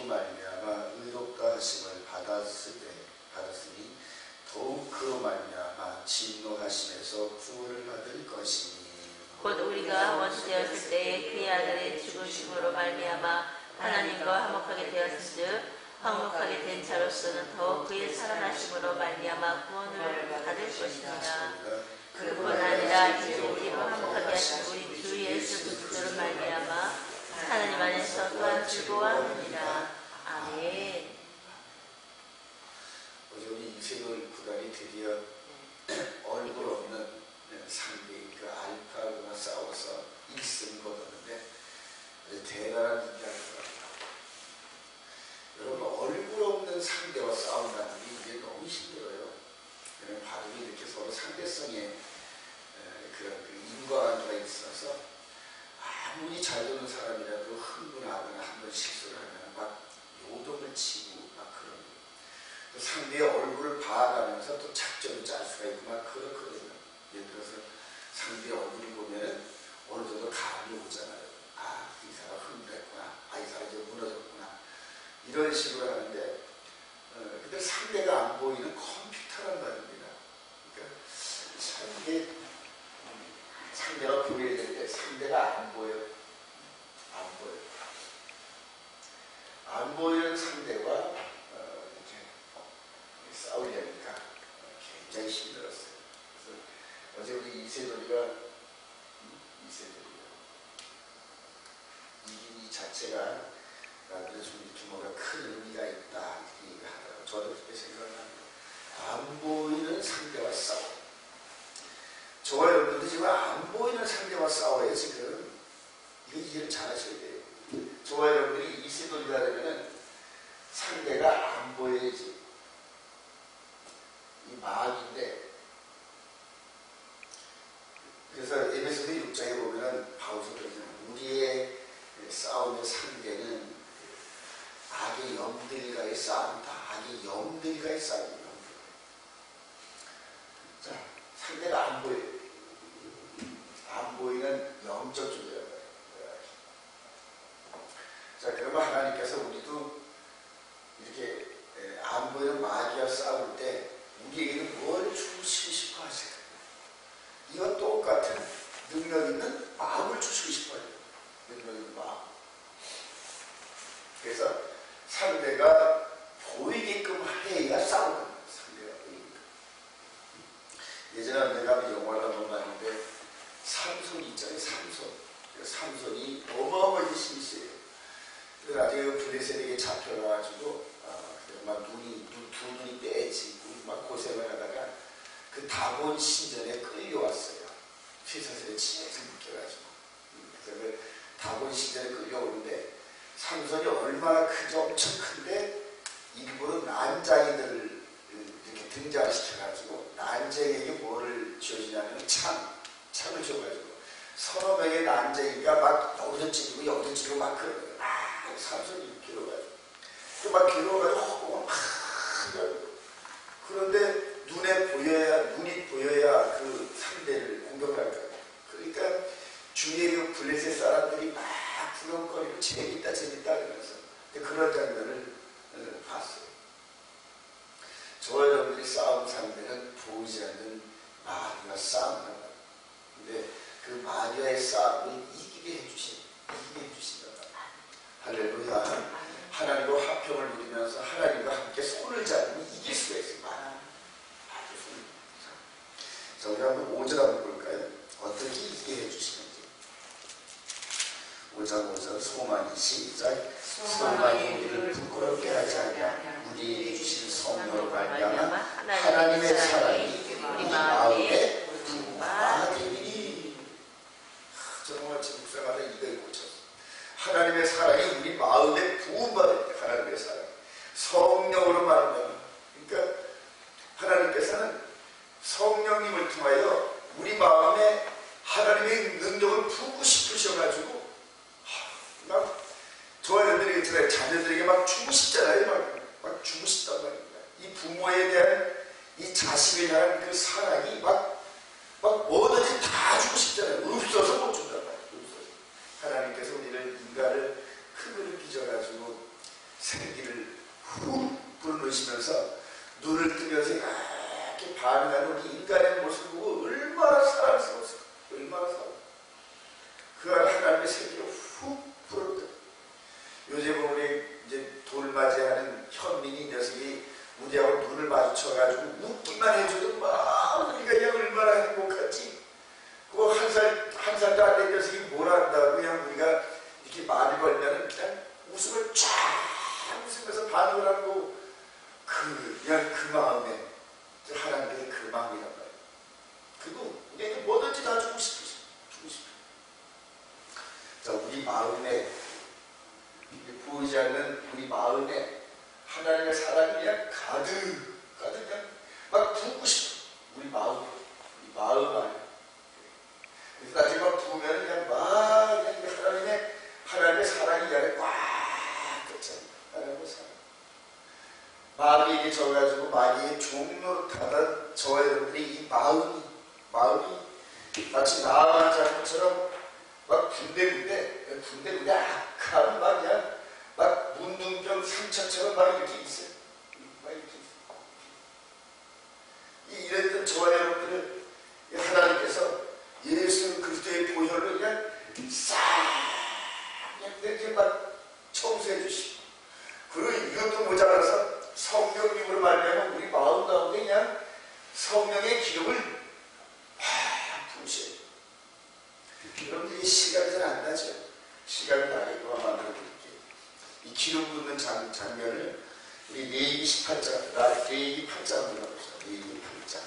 말미암아 의롭다 하심을 받았으니 더욱 그로 말미암아 진노하심에서 구원을 받을 것이니 곧 우리가 원수되었을 때에 그의 아들의 죽으심으로 말미암아 하나님과 화목하게 되었은즉 화목하게 된 자로서는 더욱 그의 살아나심으로 말미암아 구원을 받을 것이니라. 그뿐 아니라 이제 우리로 화목하게 하신 우리 주 예수 그리스도로 말미암아 하나님 안에서 또한 즐거워하느니라. 아멘. 어제 우리 이세돌 구단이 드디어 얼굴 없는 상대 그 알파고와 싸워서 1승 거뒀는데 대단한 인기입니다. 여러분 얼굴 없는 상대와 싸운다는 게 이게 너무 힘들어요. 바둑이 이렇게 서로 상대성에 그런 인과관계가 있어서 아무리 잘 도는 사람이라도 흥분하거나 한번 실수를 하면 막 요동을 치고 막 그런 또 상대의 얼굴을 봐가면서 또 작전을 짤 수가 있고 막 그렇거든요. 예를 들어서 상대의 얼굴을 보면은 어느 정도 감이 오잖아요. 아, 이 사람 흥분했구나. 아, 이 사람 이제 무너졌구나. 이런 식으로 하는데 근데 상대가 안 보이는 컴퓨터란 말입니다. 그러니까 참 이게 상대가 보여야 되는데 상대가 안 보여요. 안 보이는 상대와 이렇게 싸우려니까 굉장히 힘들었어요. 그래서 어제 우리 이세돌이가 이긴 이 자체가 나한테 좀 이렇게 뭔가 큰 의미가 있다 이렇게 얘기하더라고요. 저도 그렇게 생각합니다. 안 보이는 상대와 싸워. 저와 여러분도 지금 안 보이는 상대와 싸워요. 지금 이거 이해를 잘 하셔야 돼요. 저와 여러분들이 이세돌이가 되면은 상대가 안 보여야지. 이 마귀인데 그래서 에베소서 6장에 보면은 바울이 그러잖아요. 우리의 싸움의 상대는 악의 영들과의 싸움이다. 악의 영들과의 싸움이다. 자, 상대가 안 보여요. 안 보이는 영적 존재란 말이에요. 자, 그러면 하나님께서 우리도 이렇게 안 보이는 마귀와 싸울 때 우리에게는 뭘 주시고 싶어 하세요? 이와 똑같은 능력 있는 마음을 주시고 싶어요. 능력 있는 마음. 그래서 상대가 보이게끔 해야 싸우는 거예요. 상대가 보이게끔. 예전에 내가 영화를 한번 봤는데 삼손 있잖아요. 삼손이 어마어마하게 힘이 세요. 나중에 블레셋에게 잡혀가지고 막 두 눈이 떼지고 막 고생을 하다가 그 다곤 신전에 끌려왔어요. 쇠사슬에 치면서 묶여가지고. 그래서 그 다곤 신전에 끌려오는데 삼손이 얼마나 크죠? 엄청 큰데 일부러 난장이들을 이렇게 등장시켜가지고 난쟁이에게 뭐를 지어주냐면 창을 줘가지고 서너 명의 난쟁이가 막 여기서 찌르고 막 그러는 거예요. 삼손이 괴로워가지고 막 괴로워가지고 막 그런데 눈이 보여야 그 상대를 공격할 거예요. 그러니까 주위에 그 블레셋 사람들이 막 부렁거리고 재밌다 그러면서 그런 장면을 봤어요. 저와 여러분들이 싸움 상대는 보이지 않는 마귀와 싸움을 한다. 근데 그 마귀와의 싸움을 이기게 해주신다. 할렐루야. 하나님과 화평을 누리면서 하나님과 함께 손을 잡으면 이길 수가 있습니다. 자, 우리 한번 5절 한번 볼까요? 어떻게 이기게 해주시는지. 5장 소망이 시작. 소망이 우리를 부끄럽게 하지 않냐. 우리에게 주신 성령으로 말미암아 하나님의 사랑이 우리 마음에 부흥하게 되리니. 정말 제 묵상하다 이걸 꽂혔어. 하나님의 사랑이 우리 마음에 부흥받을 하나님의 사랑. 성령으로 말미암아. 그러니까 하나님께서는 성령님을 통하여 우리 마음에 하나님의 능력을 붓고 싶으셔가지고 막 저와 여러분들이 자녀들에게 막 주고 싶잖아요. 막 주고 싶단 말입니다. 이 부모에 대한 이 자식에 대한 그 사랑이 막 뭐든지 다 주고 싶잖아요. 없어서 못 준단 말이에요. 없어서. 하나님께서 우리를 인간을 흙으로 빚어가지고 생기를 훅 불어넣으시면서 눈을 뜨면서 이렇게 반응하는 우리 인간의 모습을 보고 얼마나 사랑스러웠을까. 얼마나 사랑스러웠을까. 그 안에 하나님의 생기를 훅 불어넣었다. 요새 보면 이제 돌맞이하는 현민이 녀석이 우리하고 눈을 마주쳐가지고 웃기만 해줘도 막 우리가 그냥 얼마나 행복하지. 그거 한 살도 안 된 녀석이 뭘 안다고 그냥 우리가 이렇게 말을 걸면은 그냥 웃음을 쫙 웃으면서 반응을 하고 그냥 그 마음에 하나님께서 그 마음이란 말이에요. 그리고 우리에게 뭐든지 다 주고 싶으시. 자, 우리 마음에 보이지 않는 우리 마음에 하나님의 사랑이 그냥 가득 그냥 막 붓고 싶어. 우리 마음 안에. 그래서 나중에 막 부으면 그냥 막 그냥 하나님의 사랑이 그냥 꽉 찼잖아. 하나님의 사랑. 마귀에게 져가지고 마귀의 종노릇하던 저와 여러분들이 이 마음이 마치 나아간 자처럼 막 군데군데 악한 막 그냥 막 문둥병 상처처럼 막 이렇게 있어요. 이랬던 저와 여러분들을 하나님께서 예수 그리스도의 보혈로 그냥 싹 이렇게 막 청소해 주시고, 그리고 이것도 모자라서 성령님으로 말미암아 우리 마음 가운데 그냥 성령의 기름을 부으셔요. 여러분들 이 시간이 잘 안 나죠? 시간이 나게끔 만들어 드릴게요. 이 기름 붓는 장면을 우리 레위기 18장, 레위기 8장으로 봅시다. 레위기 8장.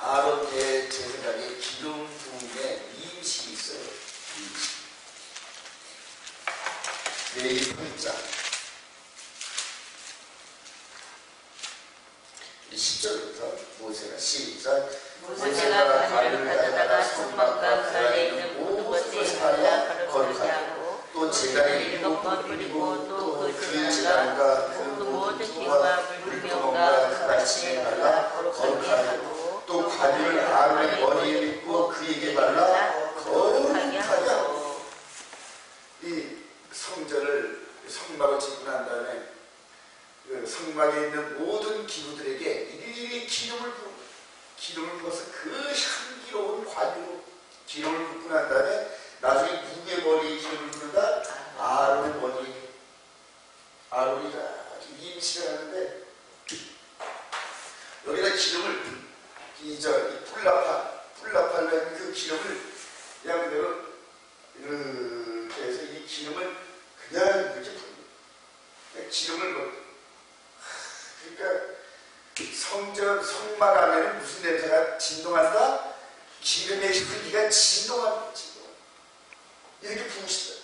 아론 대제사장의 기름 부음에 이임식이 있어요. 이임식. 레위기 8장 10절부터 모세가 시작. 모세가 가루를 가져다가 성막과 그 안에 있는 모든 것에 발라 거룩하게 하고 또 제단에 7번 뿌리고 또 그 제단과 그 모든 기구와 물두멍과 그 받침에 발라 거룩하게 하고 또 가루를 아론의 머리에 묻고 그에게 발라 거룩하게 하고. 이 성막을 짓고 난 다음에 그 성막에 있는 모든 기구들에게 일일이 기름을 부어서 그 향기로운 관유로 기름을 붓고 난 다음에 나중에 누구의 머리에 기름을 부는가? 아론의 머리에. 아론이 이렇게 임식을 하는데 여기다 기름을 이 뿔나팔로 그 기름을 그냥 그대로 이렇게 해서 이 기름을 그냥 이렇게 부는 기름을 그러니까 성막 안에는 무슨 냄새가 진동한다? 기름의 향기가 진동합니다. 이렇게 부으시다.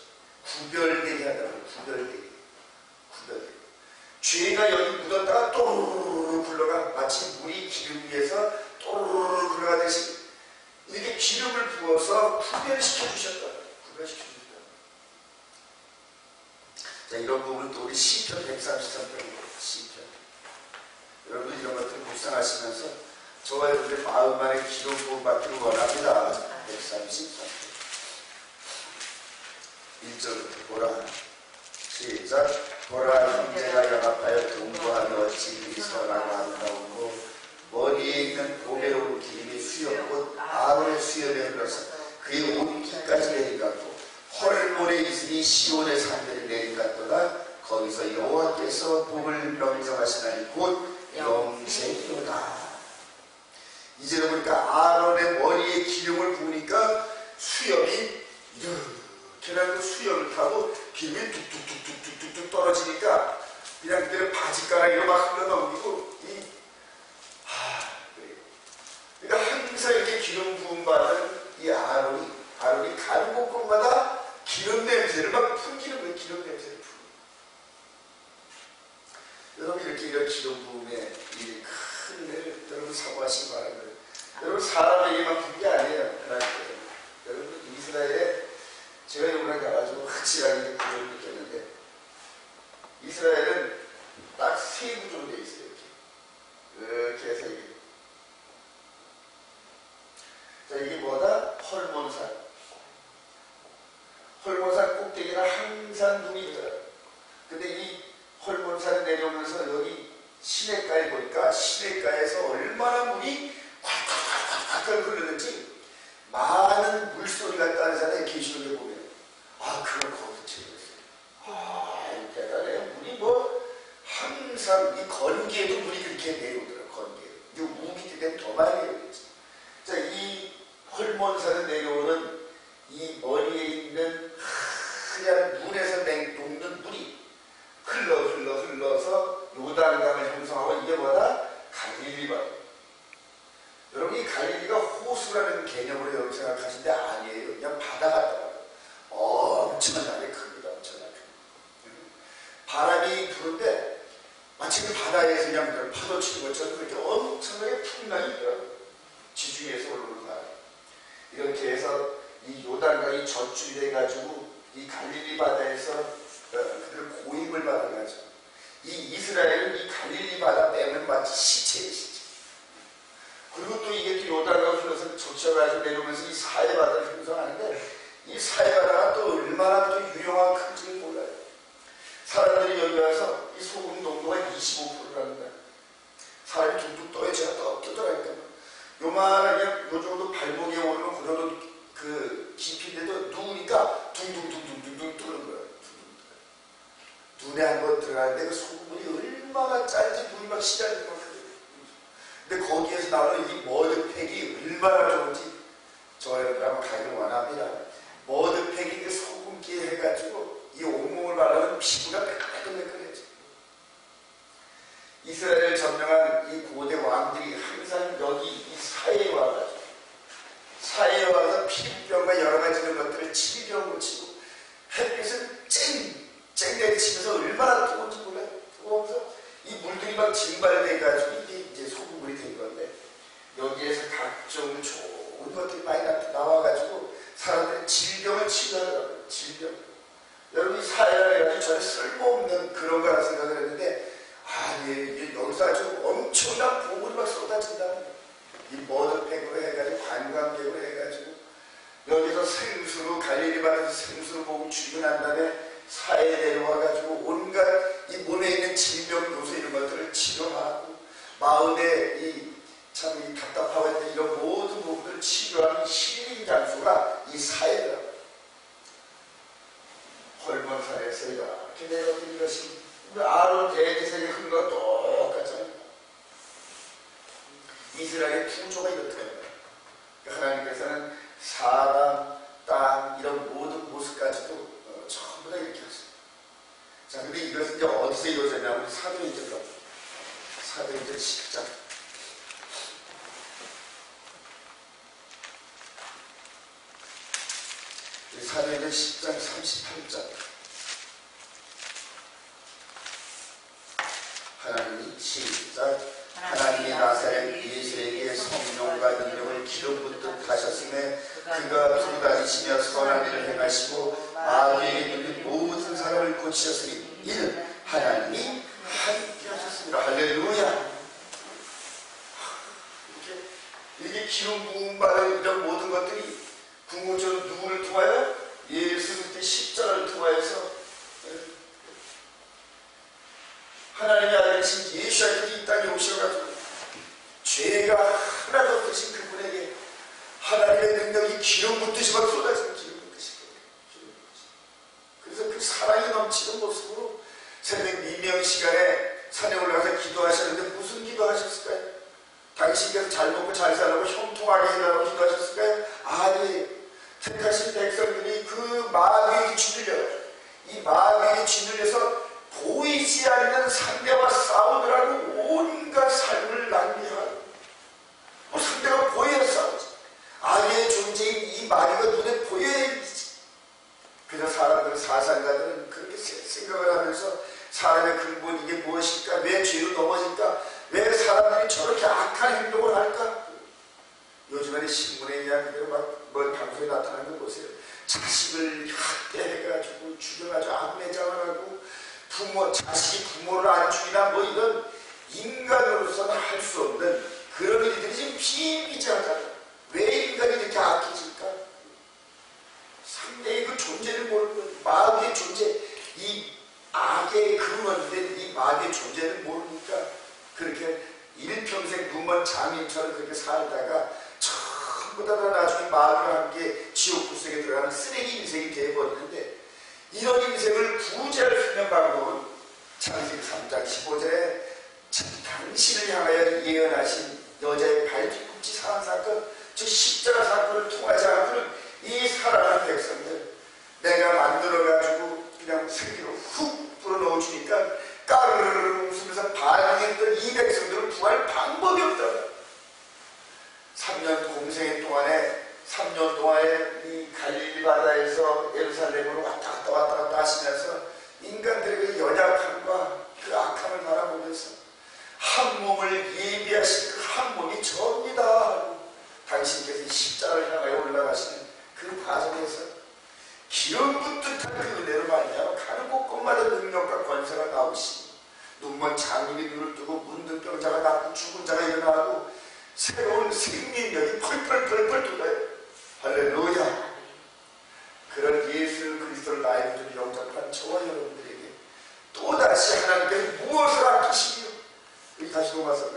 구별되게 한다고. 구별되게. 죄가 여기 묻었다가 또르르르 굴러가, 마치 물이 기름 위에서 또르르르 굴러가듯이 이렇게 기름을 부어서 구별시켜 주셨다. 자, 이런 부분은 또 우리 시편 133편 시편. 여러분들 이런 것들을 묵상하시면서 저와 여러분들 마음 안에 기름 부음 받기를 원합니다. 133편 1절부터 보라. 시작. 보라, 형제가 연합하여 동거하며 어찌 그리 선하고 아름다우고 머리에 있는 보배로운 기름이 수염 곧 아론의 수염에 흘러서 그의 옷깃까지 내려갔고 헐모에 있으니 시온의 산들이 내려갔도다. 거기서 여호와께서 복을 명령하시나니 곧 영생이로다. 이제는 보니까 아론의 머리에 기름을 부으니까 수염이 이렇게 나고 수염을 타고 기름이 뚝뚝뚝뚝뚝뚝 떨어지니까 그냥 그대로 바지가랑이로 막 흘러넘기고 그러니까 항상 이렇게 기름 부음 받은 이 아론이 가는 곳곳마다 기름 냄새를 막 풍기는 거예요. 기름 냄새를 풍기는. 여러분 이런 기름 부음에 이 큰 은혜를 여러분 사모하시기 바랍니다. 여러분 사람에게만 부은 게 아니에요. 여러분 이스라엘에 제가 이번에 가가지고 확실하게 구조를 느꼈는데 이스라엘은 딱 세 구조로 되어 있어요. 이렇게 해서 이게. 자, 이게 뭐다? 헐몬산 꼭대기는 항상 눈이 있더라고요. 근데 이 헐몬산에 내려오면서 여기 시냇가에 보니까 시냇가에서 얼마나 물이 콸콸콸콸 흐르는지 많은 물소리가 나잖아요. 계시록에 보면. 아, 그걸 거기서 채웠어요. 아, 대단해요. 물이 뭐 항상 이 건기에도 물이 그렇게 내려오더라고요. 건기에. 이 우기 때문에 더 많이 내려오겠지. 자, 이 헐몬산에 내려오는 이 머리에 있는 하얀 눈에서 녹는 물이 흘러서 요단강을 형성하고 이게 뭐다? 갈릴리바다. 여러분 이 갈릴리가 호수라는 개념으로 여러분 생각하시는데 아니에요. 그냥 바다 같더라고요. 엄청나게 큽니다. 엄청나게. 바람이 부는데 마치 그 바다에서 그냥 파도 치는 것처럼 그렇게 엄청나게 풍랑이 있더라고요. 지중해에서 오르는 바람. 이렇게 해서 이 요단강이 젖줄이 돼가지고 이 갈릴리 바다에서 그들 고임을 받아가지고 이 이스라엘은 이 갈릴리 바다 빼면 마치 시체의 시체. 그리고 또 이게 또 요단강을 흘러서 젖혀가지고 내려오면서 이 사해 바다를 형성하는데 이 사해 바다가 또 얼마나 또 유용한 큰지를 몰라요. 사람들이 여기 와서 이 소금 농도가 25%라는 거야. 사람이 둥둥 떠요. 제가 떠더라니까요. 요만하게 요 정도 발목에 오르는 그 정도 그 깊이인데도 누우니까 둥둥둥둥둥둥 뜨는 거예요. 눈에 한번 들어가는데 그 소금물이 얼마나 짠지 눈이 막 시달리는 것 같아요. 근데 거기에서 나오는 이 머드팩이 얼마나 좋은지 저 여러분 한번 가기를 원합니다. 머드팩이 그 소금기에 해가지고 이 온몸을 바르면 피부가 매끈매끈해져. 이스라엘을 점령한 이 고대 왕들이 항상 여기 이 사해에 와가지고 사해에 와서 피부병과 여러 가지 이런 것들을 치료병으로 치고 햇빛을 쨍 내리치면서 얼마나 뜨거운지 몰라요. 뜨거우면서 이 물들이 막 증발돼가지고 이게 이제 소금물이 된 건데 여기에서 각종 좋은 것들이 많이 나와가지고 사람들이 질병을 치료하더라고요. 질병. 여러분 이 사해라 해가지고 전에 쓸모없는 그런 거라 생각을 했는데 아니 여기서 아주 엄청난 보물이 막 쏟아진다는 거예요. 이 머드팩으로 해가지고 관광객으로 해가지고 여기서 생수로 갈릴리 바다에서 생수로 보고 출근한 다음에 사해에 내려와가지고 온갖 이 몸에 있는 질병 요소 이런 것들을 치료하고 마음에 이 참 이 답답하고 했던 이런 모든 부분들을 치료하는 힐링 장소가 이 사해다. 헐몬산에서 이렇게 내려오는 것이 아론 대제사장이 한 거와 똑같잖아요. 이스라엘의 풍조가 이렇더라고요. 하나님께서는 사람, 땅 이런 모든 모습까지도 전부 다 이렇게 하셨어요. 자, 근데 이것은 이제 어디서 이루어졌냐면 사도행전로 사도행전 10장. 사도행전 10장 38절. 하나님이 시작. 하나님이 나사렛 예수에게 성령과 능력을 기름 붓듯 하셨음에 그가 두다니시며 선한 일을 행하시고 마귀에게 눌린 모든 사람을 고치셨으니 이는 하나님이 함께 하셨습니다. 할렐루야. 이게 기름 부음 받은 이런 모든 것들이 궁극적으로 누구를 통하여? 예수 그리스도의 십자가를 통하여서 하나님의 아들이신 예수님이 이 땅에 오셔가지고 죄가 하나도 없으신 그분에게 하나님의 능력이 기름 붓듯이 막 쏟아지는 기름 붓듯이. 그래서 그 사랑이 넘치는 모습으로 새벽 미명 시간에 산에 올라가서 기도하셨는데 무슨 기도하셨을까요? 당신께서 잘 먹고 잘 살라고 형통하게 해달라고 기도하셨을까요? 아니, 택하신 백성들이 그 마귀에게 쥐들려 이 마귀에게 쥐들려서 보이지 않는 상대와 싸우느라고 온갖 삶을 낭비하고 뭐 상대가 보여야 싸우지. 악의 존재인 이 마귀가 눈에 보여야 이기지. 그래서 사람들 사상가들은 그렇게 생각을 하면서 사람의 근본 이게 무엇일까? 왜 죄로 넘어질까? 왜 사람들이 저렇게 악한 행동을 할까? 요즘에는 신문에 의한 그대로 막 방송에 나타나는 거 보세요. 자식을 학대해가지고 죽여가지고 암매장을 하고 자식이 부모를 안 죽이나 뭐 이런 인간으로서는 할 수 없는 그런 일들이 지금 비일비재하잖아요. 왜 인간이 이렇게 악해질까? 상대의 그 존재를 모르는 마귀의 존재, 장인처럼 그렇게 살다가 전부 다 나중에 마귀와 함께 지옥 불속에 들어가는 쓰레기 인생이 되어버리는데, 이런 인생을 구제할 수 있는 방법은 창세기 3장 15절에 당신을 향하여 예언하신 여자의 발 뒤꿈치 상한 사건, 즉 십자가 사건을 통하지 않고는 이 살아난 백성들 내가 만들어가지고 그냥 세기로 훅 불어넣어 주니까 까르르르 웃으면서 반응했던 이 백성들은 구할 방법이 없다. 3년 공생의 동안에 3년 동안에 이 갈릴리 바다에서 예루살렘으로 왔다 갔다 하시면서 인간들의 그 연약함과 그 악함을 바라보면서 한 몸을 예비하신 그 한 몸이 저입니다 하고 당신께서 십자가를 향하여 올라가시는 그 과정에서 기름 붓듯한 그 은혜로 말미암아 가는 곳곳마다 능력과 권세가 나오시니 눈먼 장님이 눈을 뜨고 문든 병자가 낫고 죽은 자가 일어나고 새로운 생명력이 펄펄 돋아요. 할렐루야. 그런 예수 그리스도를 나의 구주로 영접한 저와 여러분들에게 또다시 하나님께서 무엇을 아끼시기요? 우리 다시 로마서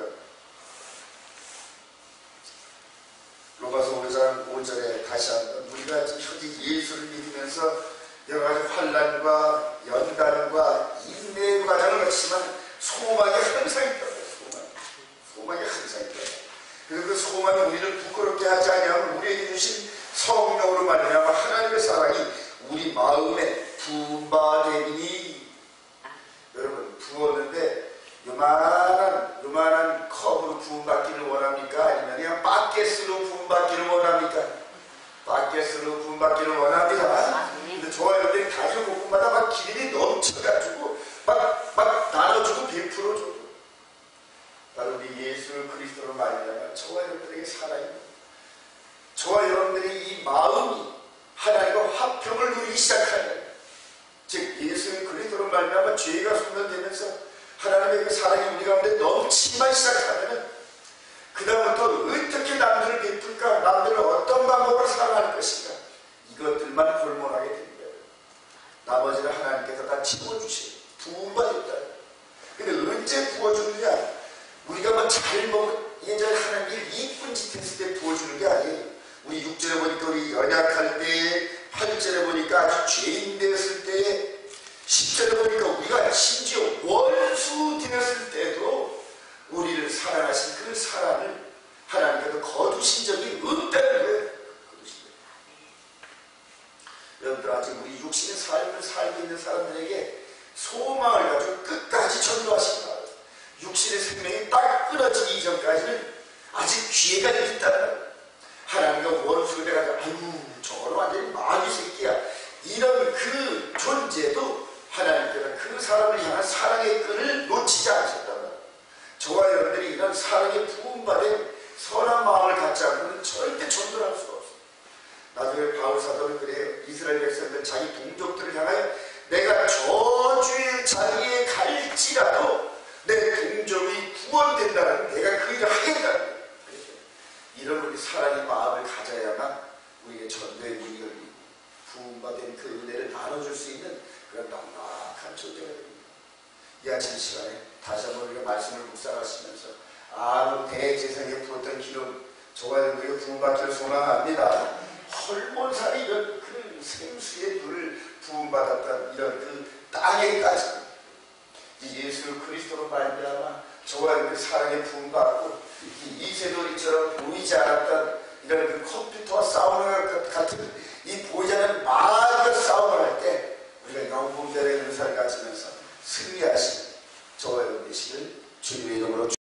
로마서 5장 5절에 다시 한번 우리가 지금 현재 예수를 믿으면서 여러 가지 환난과 연단과 인내의 과정을 거치지만 소망이 항상 있다. 소망이 항상 있다. 그리고 그 소망이 우리를 부끄럽게 하지 아니하면 우리에게 주신 성령으로 말미암아 하나님의 사랑이 우리 마음에 부음바되니, 여러분 부었는데 요만한 컵으로 부음받기를 원합니까? 아니면 그냥 바켓으로 부음받기를 원합니까? 바켓으로 부음받기를 원합니다. 근데 저와 여러분들이 가족 곳곳마다 막 기름이 넘쳐가지고 막 나눠주고 베풀어줘도 바로 우리 예수 그리스도로 말미암아 저와 여러분들에게 살아있는, 저와 여러분들의 이 마음이 하나님과 화평을 누리기 시작하는, 즉 예수 그리스도로 말미암아 죄가 소멸되면서 하나님의 그 사랑이 우리 가운데 넘치기만 시작하면 그 다음부터 어떻게 남들을 베풀까, 남들을 어떤 방법으로 사랑할 것인가, 이것들만 골몰하게 됩니다. 나머지는 하나님께서 다 채워주시고 부어줬다. 근데 언제 부어주느냐? 우리가 뭐 잘 먹은 예전에 하나님이 이쁜 짓 했을 때 부어주는 게 아니에요. 우리 6절에 보니까 우리 연약할 때에, 8절에 보니까 아주 죄인 되었을 때에, 10절에 보니까 우리가 심지어 원수 되었을 때도 우리를 사랑하신 그 사랑을 하나님께서 거두신 적이 없다는 거예요. 여러분들 아직 우리 육신의 삶을 살고 있는 사람들에게 소망을 가지고 끝까지 전도하십니다. 육신의 생명이 딱 끊어지기 이전까지는 아직 기회가 있다는 거예요. 하나님과 원수가 돼가지고 아유 저거는 완전히 마귀 새끼야, 이런 그 존재도 하나님께서 그 사람을 향한 사랑의 끈을 놓치지 않으셨단 말이에요. 저와 여러분들이 이런 사랑의 부음받은 선한 마음을 갖지 않고는 절대 전도를 할 수가 없어요. 나중에 바울 사도는 그래요. 이스라엘 백성들 자기 동족들을 향하여 내가 저주의 자리에 갈지라도 내 동족이 구원된다는, 내가 그 일을 하겠다는 거예요. 이런 우리 사랑의 마음을 가져야만 우리에게 전도의 능력을, 부음받은 그 은혜를 나눠줄 수 있는 그런 넉넉한 존재가 됩니다. 이 아침 시간에 다시 한번 우리가 말씀을 묵상하시면서 아론 대제사장에게 부었던 기름, 저와 여러분에게 부음받기를 소망합니다. 헐몬산이 이런 그 생수의 물을 부음받았던 이런 그 땅에까지 예수 그리스도로 말미암아 저와 여러분의 사랑에 부음받고 이세돌이처럼 보이지 않았던 이런 그 컴퓨터와 싸우는 같은 이 보이지 않는 마귀와 싸움을 할 때 우리가 영분별의 은사를 가지면서 승리하시는 저와 여러분 되시길 주님의 이름으로